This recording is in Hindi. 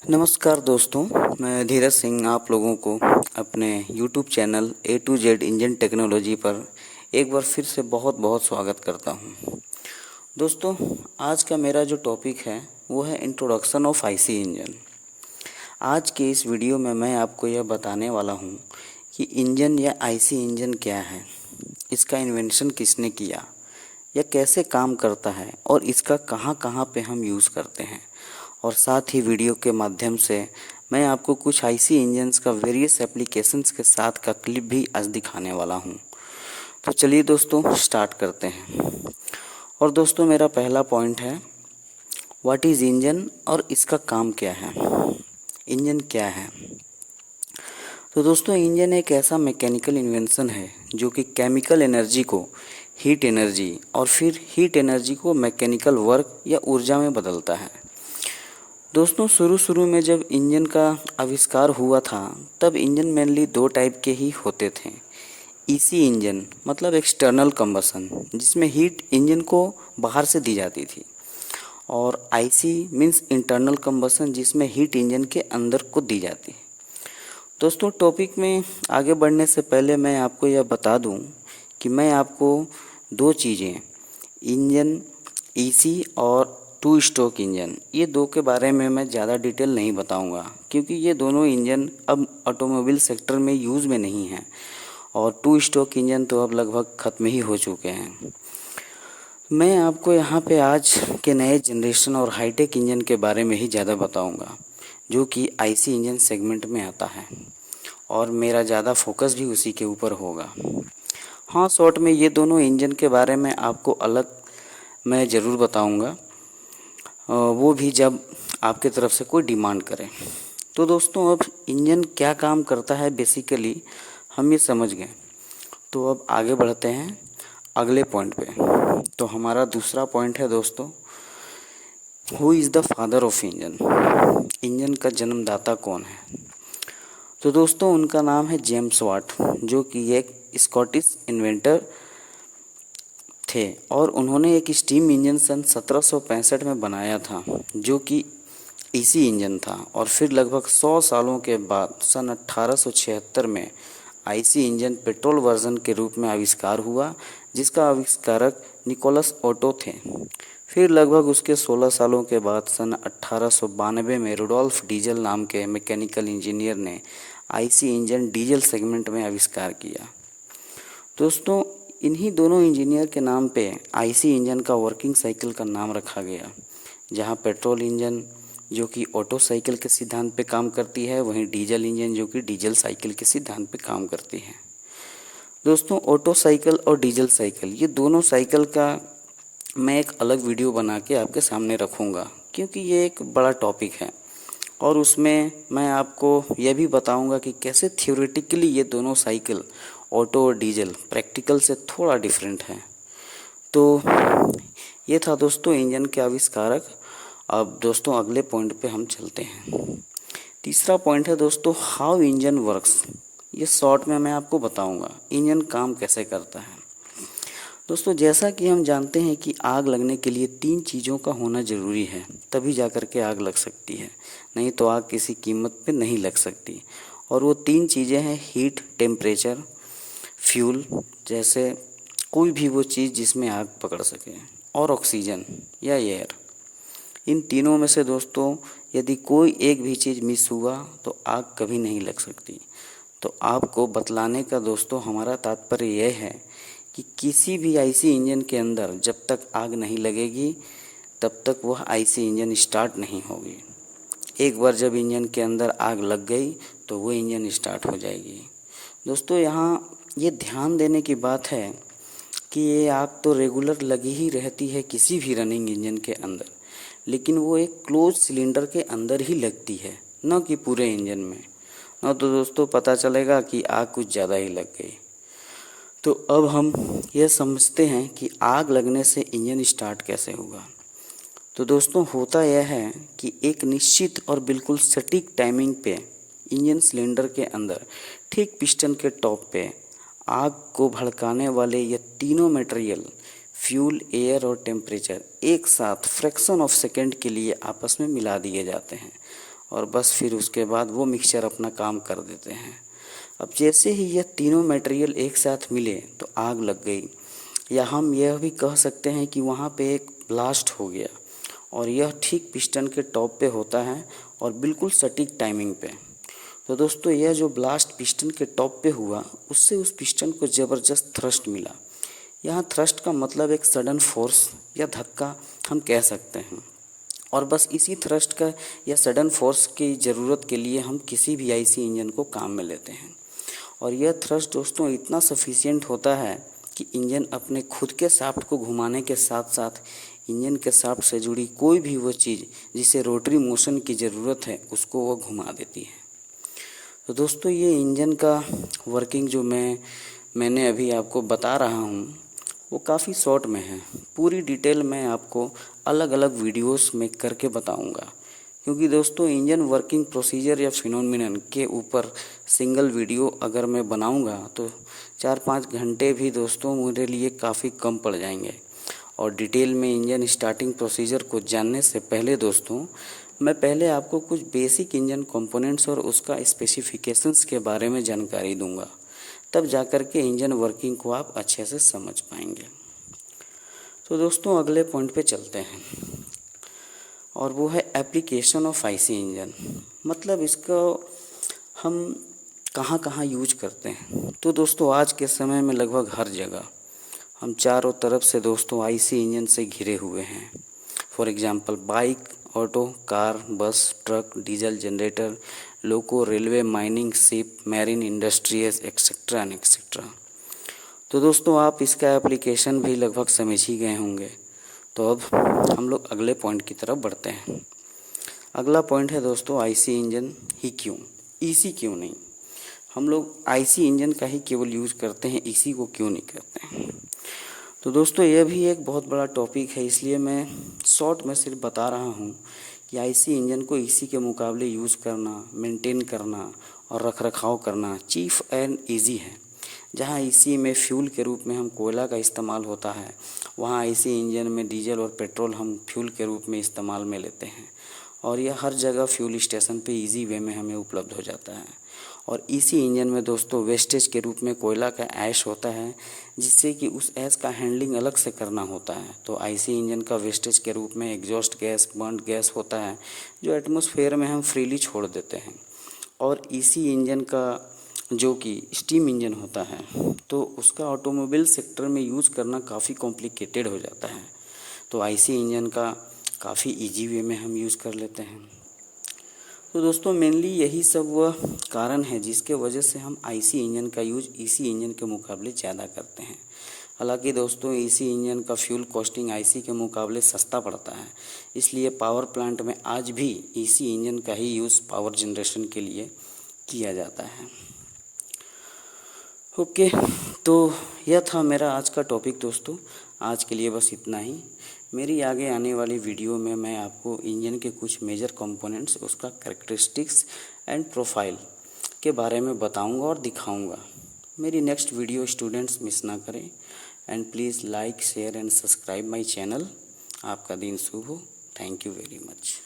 नमस्कार दोस्तों, मैं धीरज सिंह आप लोगों को अपने YouTube channel A to Z engine technology पर एक बार फिर से बहुत बहुत स्वागत करता हूं। दोस्तों, आज का मेरा जो टॉपिक है वो है इंट्रोडक्शन ऑफ आईसी इंजन। आज के इस वीडियो में मैं आपको यह बताने वाला हूं कि इंजन या आईसी इंजन क्या है, इसका इन्वेंशन किसने किया, यह कैसे काम करता है और इसका कहां कहां पे हम यूज़ करते हैं। और साथ ही वीडियो के माध्यम से मैं आपको कुछ आईसी इंजन्स का वेरियस एप्लीकेशंस के साथ का क्लिप भी आज दिखाने वाला हूं। तो चलिए दोस्तों स्टार्ट करते हैं। और दोस्तों, मेरा पहला पॉइंट है व्हाट इज़ इंजन और इसका काम क्या है। इंजन क्या है? तो दोस्तों, इंजन एक ऐसा मैकेनिकल इन्वेंशन है जो कि केमिकल एनर्जी को हीट एनर्जी और फिर हीट एनर्जी को मैकेनिकल वर्क या ऊर्जा में बदलता है। दोस्तों, शुरू में जब इंजन का आविष्कार हुआ था तब इंजन मेनली दो टाइप के ही होते थे। ईसी इंजन मतलब एक्सटर्नल कंबसन, जिसमें हीट इंजन को बाहर से दी जाती थी, और आईसी मीन्स इंटरनल कंबसन, जिसमें हीट इंजन के अंदर को दी जाती है। दोस्तों, टॉपिक में आगे बढ़ने से पहले मैं आपको यह बता दूं कि मैं आपको दो चीज़ें, इंजन ईसी और टू स्ट्रोक इंजन, ये दो के बारे में मैं ज़्यादा डिटेल नहीं बताऊंगा, क्योंकि ये दोनों इंजन अब ऑटोमोबाइल सेक्टर में यूज़ में नहीं हैं और टू स्ट्रोक इंजन तो अब लगभग ख़त्म ही हो चुके हैं। मैं आपको यहाँ पे आज के नए जनरेशन और हाईटेक इंजन के बारे में ही ज़्यादा बताऊंगा, जो कि आईसी इंजन सेगमेंट में आता है, और मेरा ज़्यादा फोकस भी उसी के ऊपर होगा। हाँ, शॉर्ट में ये दोनों इंजन के बारे में आपको अलग मैं ज़रूर बताऊंगा, वो भी जब आपके तरफ से कोई डिमांड करे। तो दोस्तों, अब इंजन क्या काम करता है बेसिकली हम ये समझ गए। तो अब आगे बढ़ते हैं अगले पॉइंट पे। तो हमारा दूसरा पॉइंट है दोस्तों, who is the father of engine. Engine का जन्मदाता कौन है? तो दोस्तों, उनका नाम है जेम्स वाट, जो कि एक स्कॉटिश इन्वेंटर थे, और उन्होंने एक स्टीम इंजन सन 1765 में बनाया था, जो कि ईसी इंजन था। और फिर लगभग 100 सालों के बाद सन 1876 में आईसी इंजन पेट्रोल वर्जन के रूप में आविष्कार हुआ, जिसका आविष्कारक निकोलस ओटो थे। फिर लगभग उसके 16 सालों के बाद सन 1892 में रुडोल्फ डीजल नाम के मैकेनिकल इंजीनियर ने आईसी इंजन डीजल सेगमेंट में आविष्कार किया। दोस्तों, इन्हीं दोनों इंजीनियर के नाम पे आईसी इंजन का वर्किंग साइकिल का नाम रखा गया। जहां पेट्रोल इंजन जो कि ऑटो साइकिल के सिद्धांत पे काम करती है, वहीं डीजल इंजन जो कि डीजल साइकिल के सिद्धांत पे काम करती है। दोस्तों, ऑटो साइकिल और डीजल साइकिल, ये दोनों साइकिल का मैं एक अलग वीडियो बना के आपके सामने रखूँगा, क्योंकि ये एक बड़ा टॉपिक है, और उसमें मैं आपको यह भी बताऊंगा कि कैसे थ्योरेटिकली ये दोनों साइकिल ऑटो और डीजल प्रैक्टिकल से थोड़ा डिफरेंट है। तो ये था दोस्तों इंजन के आविष्कारक। अब दोस्तों अगले पॉइंट पे हम चलते हैं। तीसरा पॉइंट है दोस्तों, हाउ इंजन वर्क्स। ये शॉर्ट में मैं आपको बताऊंगा इंजन काम कैसे करता है। दोस्तों, जैसा कि हम जानते हैं कि आग लगने के लिए 3 चीज़ों का होना ज़रूरी है, तभी जाकर के आग लग सकती है, नहीं तो आग किसी कीमत पे नहीं लग सकती। और वो 3 चीज़ें हैं हीट, टेम्परेचर, फ्यूल, जैसे कोई भी वो चीज़ जिसमें आग पकड़ सके, और ऑक्सीजन या एयर। इन तीनों में से दोस्तों यदि कोई एक भी चीज़ मिस हुआ तो आग कभी नहीं लग सकती। तो आपको बतलाने का दोस्तों हमारा तात्पर्य यह है कि किसी भी आईसी इंजन के अंदर जब तक आग नहीं लगेगी तब तक वह आईसी इंजन स्टार्ट नहीं होगी। एक बार जब इंजन के अंदर आग लग गई तो वो इंजन स्टार्ट हो जाएगी। दोस्तों, यहाँ ये ध्यान देने की बात है कि ये आग तो रेगुलर लगी ही रहती है किसी भी रनिंग इंजन के अंदर, लेकिन वो एक क्लोज सिलेंडर के अंदर ही लगती है, न कि पूरे इंजन में। न तो दोस्तों पता चलेगा कि आग कुछ ज़्यादा ही लग गई। तो अब हम यह समझते हैं कि आग लगने से इंजन स्टार्ट कैसे होगा। तो दोस्तों, होता यह है कि एक निश्चित और बिल्कुल सटीक टाइमिंग पे इंजन सिलेंडर के अंदर ठीक पिस्टन के टॉप पे आग को भड़काने वाले ये तीनों मटेरियल फ्यूल, एयर और टेम्परेचर एक साथ फ्रैक्शन ऑफ सेकंड के लिए आपस में मिला दिए जाते हैं और बस फिर उसके बाद वो मिक्सचर अपना काम कर देते हैं। अब जैसे ही यह तीनों मटेरियल एक साथ मिले तो आग लग गई, या हम यह भी कह सकते हैं कि वहाँ पे एक ब्लास्ट हो गया, और यह ठीक पिस्टन के टॉप पे होता है और बिल्कुल सटीक टाइमिंग पे। तो दोस्तों, यह जो ब्लास्ट पिस्टन के टॉप पे हुआ, उससे उस पिस्टन को ज़बरदस्त थ्रस्ट मिला। यहाँ थ्रस्ट का मतलब एक सडन फोर्स या धक्का हम कह सकते हैं, और बस इसी थ्रस्ट का या सडन फोर्स की ज़रूरत के लिए हम किसी भी आईसी इंजन को काम में लेते हैं। और यह थ्रस्ट दोस्तों इतना सफिशिएंट होता है कि इंजन अपने खुद के शाफ्ट को घुमाने के साथ साथ इंजन के शाफ्ट से जुड़ी कोई भी वो चीज़ जिसे रोटरी मोशन की ज़रूरत है उसको वो घुमा देती है। तो दोस्तों, ये इंजन का वर्किंग जो मैंने अभी आपको बता रहा हूँ वो काफ़ी शॉर्ट में है। पूरी डिटेल मैं आपको अलग अलग वीडियोस में करके बताऊंगा, क्योंकि दोस्तों इंजन वर्किंग प्रोसीजर या फिनोमिनन के ऊपर सिंगल वीडियो अगर मैं बनाऊंगा तो 4-5 घंटे भी दोस्तों मेरे लिए काफ़ी कम पड़ जाएंगे। और डिटेल में इंजन स्टार्टिंग प्रोसीजर को जानने से पहले दोस्तों, मैं पहले आपको कुछ बेसिक इंजन कंपोनेंट्स और उसका स्पेसिफिकेशंस के बारे में जानकारी दूंगा, तब जाकर के इंजन वर्किंग को आप अच्छे से समझ पाएंगे। तो दोस्तों, अगले पॉइंट पे चलते हैं, और वो है एप्लीकेशन ऑफ आईसी इंजन। मतलब इसको हम कहाँ कहाँ यूज करते हैं। तो दोस्तों, आज के समय में लगभग हर जगह हम चारों तरफ से दोस्तों आईसी इंजन से घिरे हुए हैं। For example bike, auto, car, bus, truck, diesel generator, loco, railway, mining, ship, marine industries etcetera and etcetera. तो दोस्तों, आप इसका एप्लीकेशन भी लगभग समझ ही गए होंगे। तो अब हम लोग अगले पॉइंट की तरफ बढ़ते हैं। अगला पॉइंट है दोस्तों आईसी इंजन ही क्यों, ईसी क्यों नहीं। हम लोग आईसी इंजन का ही केवल यूज़ करते हैं, ईसी को क्यों नहीं करते हैं। तो दोस्तों, यह भी एक बहुत बड़ा टॉपिक है, इसलिए मैं शॉर्ट में सिर्फ बता रहा हूँ कि आईसी इंजन को ईसी के मुकाबले यूज़ करना, मेंटेन करना और रखरखाव करना चीप एंड इजी है। जहाँ ईसी में फ्यूल के रूप में हम कोयला का इस्तेमाल होता है, वहाँ आईसी इंजन में डीजल और पेट्रोल हम फ्यूल के रूप में इस्तेमाल में लेते हैं, और यह हर जगह फ्यूल स्टेशन पे इजी वे में हमें उपलब्ध हो जाता है। और इसी इंजन में दोस्तों वेस्टेज के रूप में कोयला का ऐश होता है, जिससे कि उस ऐश का हैंडलिंग अलग से करना होता है। तो आईसी इंजन का वेस्टेज के रूप में एग्जॉस्ट गैस, बर्न्ड गैस होता है, जो एटमॉस्फेयर में हम फ्रीली छोड़ देते हैं। और इसी इंजन का जो कि स्टीम इंजन होता है, तो उसका ऑटोमोबाइल सेक्टर में यूज़ करना काफ़ी कॉम्प्लिकेटेड हो जाता है। तो आईसी इंजन का काफ़ी इजी वे में हम यूज़ कर लेते हैं। तो दोस्तों, मेनली यही सब वह कारण है जिसके वजह से हम आईसी इंजन का यूज़ ईसी इंजन के मुकाबले ज़्यादा करते हैं। हालांकि दोस्तों, ईसी इंजन का फ्यूल कॉस्टिंग आईसी के मुकाबले सस्ता पड़ता है, इसलिए पावर प्लांट में आज भी ईसी इंजन का ही यूज़ पावर जनरेशन के लिए किया जाता है। ओके, तो यह था मेरा आज का टॉपिक दोस्तों। आज के लिए बस इतना ही। मेरी आगे आने वाली वीडियो में मैं आपको इंजन के कुछ मेजर कंपोनेंट्स, उसका कैरेक्टरिस्टिक्स एंड प्रोफाइल के बारे में बताऊंगा और दिखाऊंगा। मेरी नेक्स्ट वीडियो स्टूडेंट्स मिस ना करें, and please like, share and subscribe my channel. आपका दिन शुभ हो। Thank you very much.